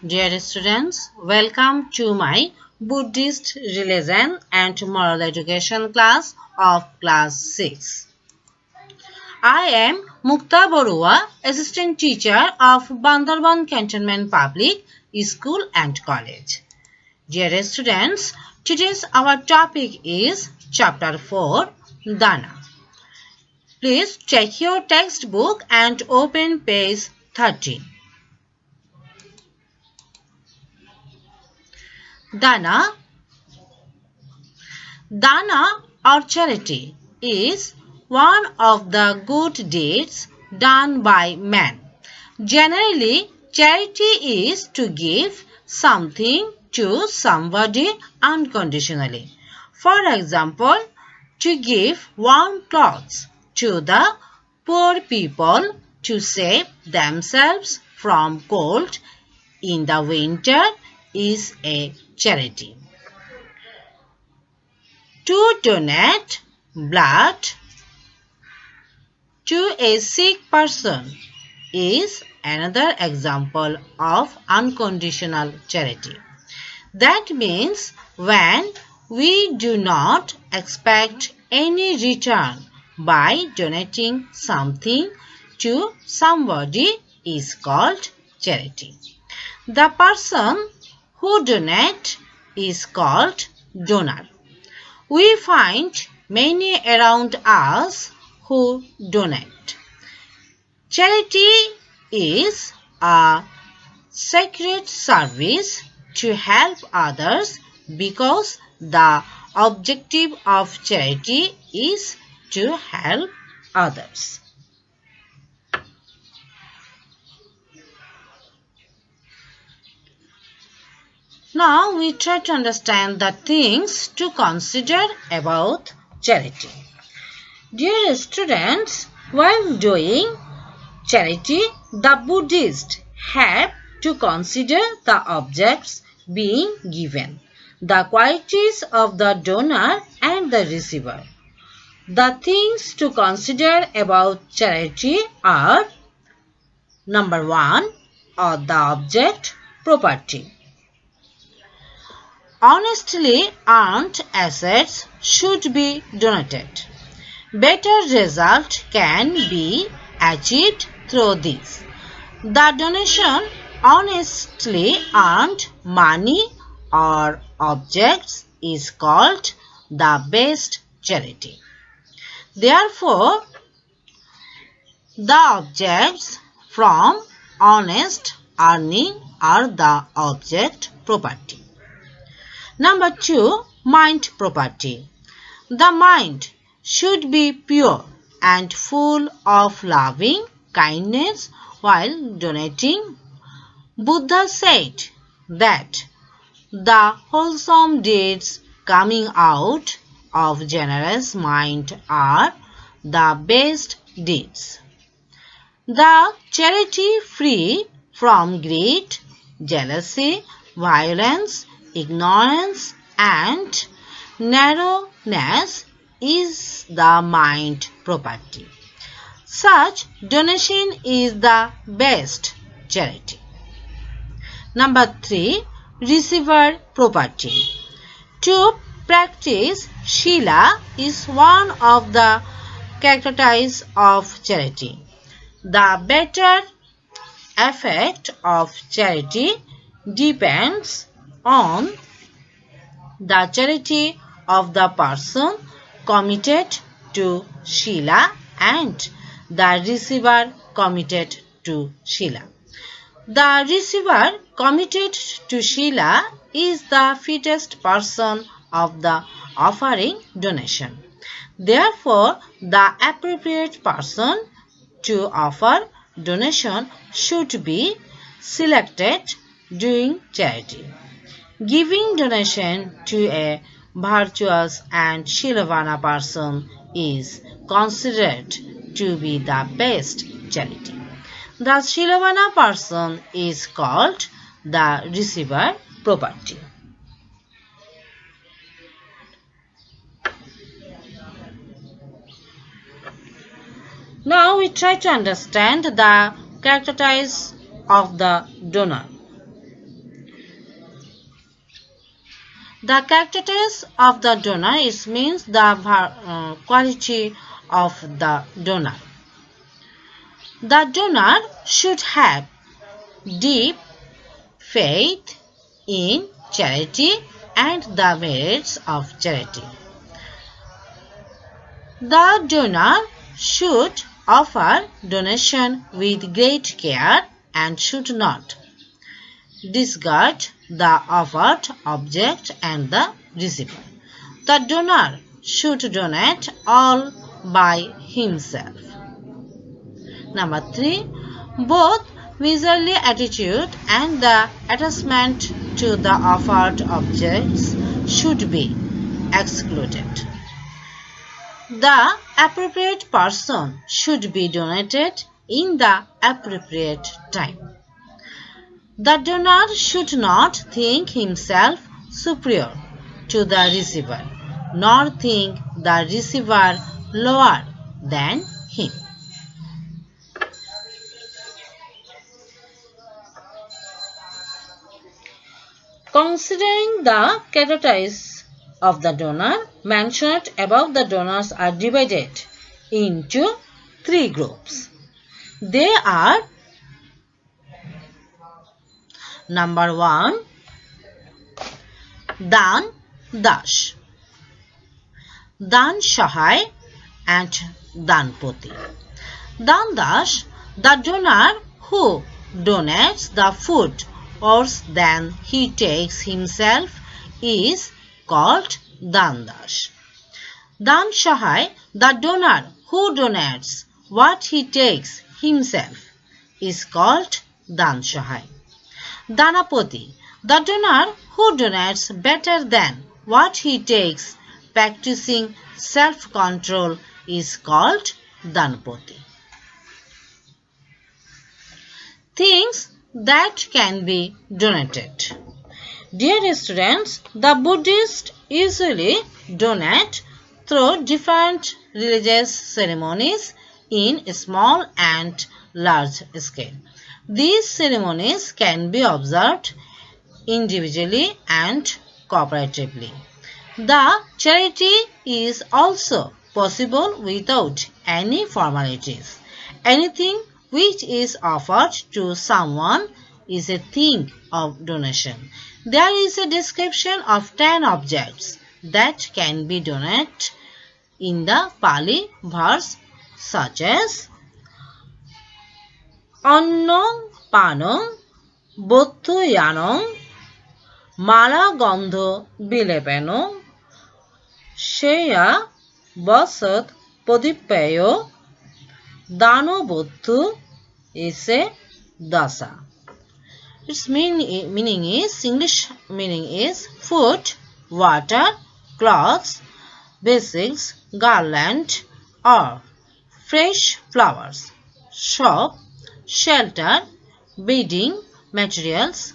Dear students, welcome to my Buddhist Religion and Moral Education class of class 6. I am Mukta Borua, Assistant Teacher of Bandarban Cantonment Public School and College. Dear students, today's our topic is Chapter 4, Dana. Please check your textbook and open page 30. Dana or charity is one of the good deeds done by man. Generally, charity is to give something to somebody unconditionally. For example, to give warm clothes to the poor people to save themselves from cold in the winter is a charity. To donate blood to a sick person is another example of unconditional charity. That means when we do not expect any return by donating something to somebody is called charity. The person who donates is called donor. We find many around us who donate. Charity is a sacred service to help others because the objective of charity is to help others. Now we try to understand the things to consider about charity. Dear students, while doing charity, the Buddhists have to consider the objects being given, the qualities of the donor and the receiver. The things to consider about charity are: number 1, the object, property. Honestly earned assets should be donated. Better result can be achieved through this. The donation honestly earned money or objects is called the best charity. Therefore, the objects from honest earning are the object property. Number 2, mind property. The mind should be pure and full of loving kindness while donating. Buddha said that the wholesome deeds coming out of generous mind are the best deeds. The charity free from greed, jealousy, violence, ignorance and narrowness is the mind property. Such donation is the best charity. Number 3, receiver property. To practice Shila is one of the characteristics of charity. The better effect of charity depends on the charity of the person committed to Shila and the receiver committed to Shila. The receiver committed to Shila is the fittest person of the offering donation. Therefore, the appropriate person to offer donation should be selected during charity. Giving donation to a virtuous and Shilavana person is considered to be the best charity. The Shilavana person is called the receiver property. Now we try to understand the characteristics of the donor. The characteristics of the donor means the quality of the donor. The donor should have deep faith in charity and the merits of charity. The donor should offer donation with great care and should not discard the offered object and the receiver. The donor should donate all by himself. Number 3. Both miserly attitude and the attachment to the offered objects should be excluded. The appropriate person should be donated in the appropriate time. The donor should not think himself superior to the receiver, nor think the receiver lower than him. Considering the characteristics of the donor mentioned above, the donors are divided into 3 groups. They are: number 1, Dan Dash, Dan Shahai and Danpoti. Dan Dash, the donor who donates the food more than he takes himself, is called Dan Dash. Dan Shahai, the donor who donates what he takes himself, is called Dan Shahai. Danapoti, the donor who donates better than what he takes, practicing self-control, is called Danapoti. Things that can be donated. Dear students, the Buddhists usually donate through different religious ceremonies in small and large scale. These ceremonies can be observed individually and cooperatively. The charity is also possible without any formalities. Anything which is offered to someone is a thing of donation. There is a description of 10 objects that can be donated in the Pali verse, such as Annam Panam Bothuyanam Mala Gandho Bilepano Sheya Basat Podipayo Dano Bodhu Ise Dasa. Its English meaning is food, water, clothes, basics, garland or fresh flowers, shop, shelter, bedding materials,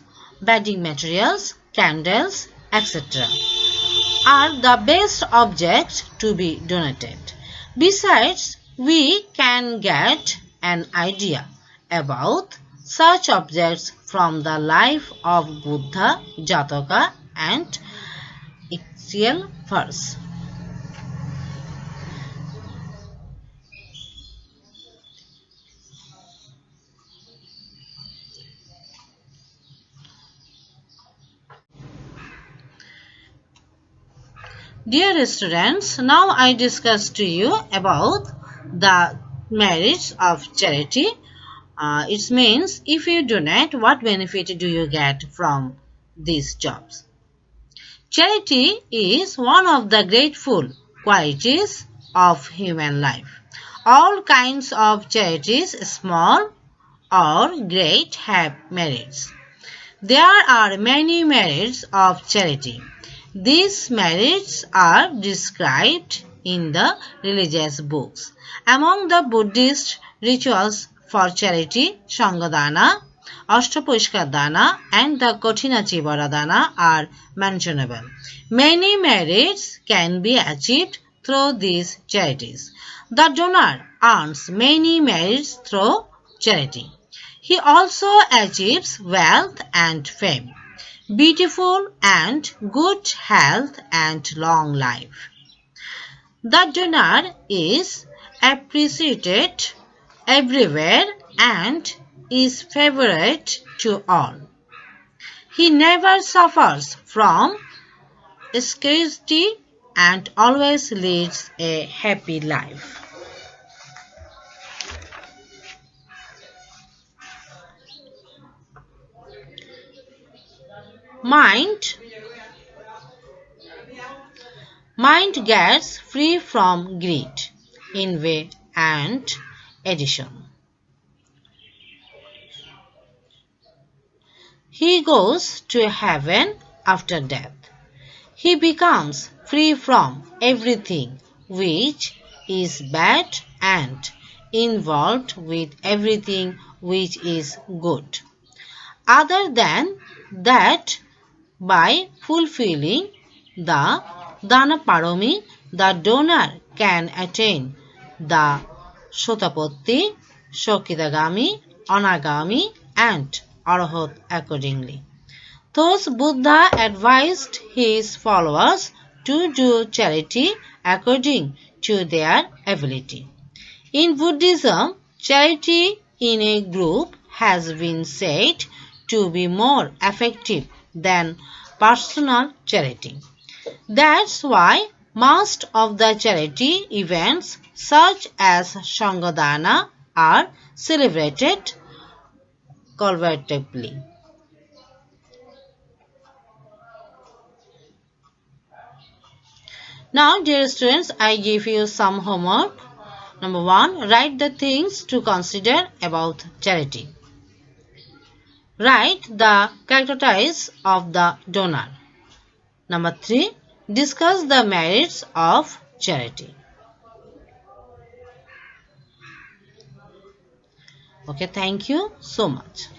candles, etc. are the best objects to be donated. Besides, we can get an idea about such objects from the life of Buddha, Jataka and Ezekiel verse. Dear students, now I discuss to you about the merits of charity. It means if you donate, what benefit do you get from these jobs? Charity is one of the grateful qualities of human life. All kinds of charities, small or great, have merits. There are many merits of charity. These merits are described in the religious books. Among the Buddhist rituals for charity, Sangadana, Ashtapoishkar Dana and the Kothinachi Dana are mentionable. Many merits can be achieved through these charities. The donor earns many merits through charity. He also achieves wealth and fame. beautiful and good health and long life. The donor is appreciated everywhere and is favorite to all. He never suffers from scarcity and always leads a happy life. Mind gets free from greed, envy and addiction. He goes to heaven after death. He becomes free from everything which is bad and involved with everything which is good. Other than that, by fulfilling the Danaparomi, the donor can attain the Sotapatti, Shokitagami, Anagami, and Arhat accordingly. Thus, Buddha advised his followers to do charity according to their ability. In Buddhism, charity in a group has been said to be more effective than personal charity. That's why most of the charity events such as Sanghadana are celebrated collaboratively. Now, dear students, I give you some homework. Number 1, write the things to consider about charity. Write the characteristics of the donor. Number 3, discuss the merits of charity. Okay, thank you so much.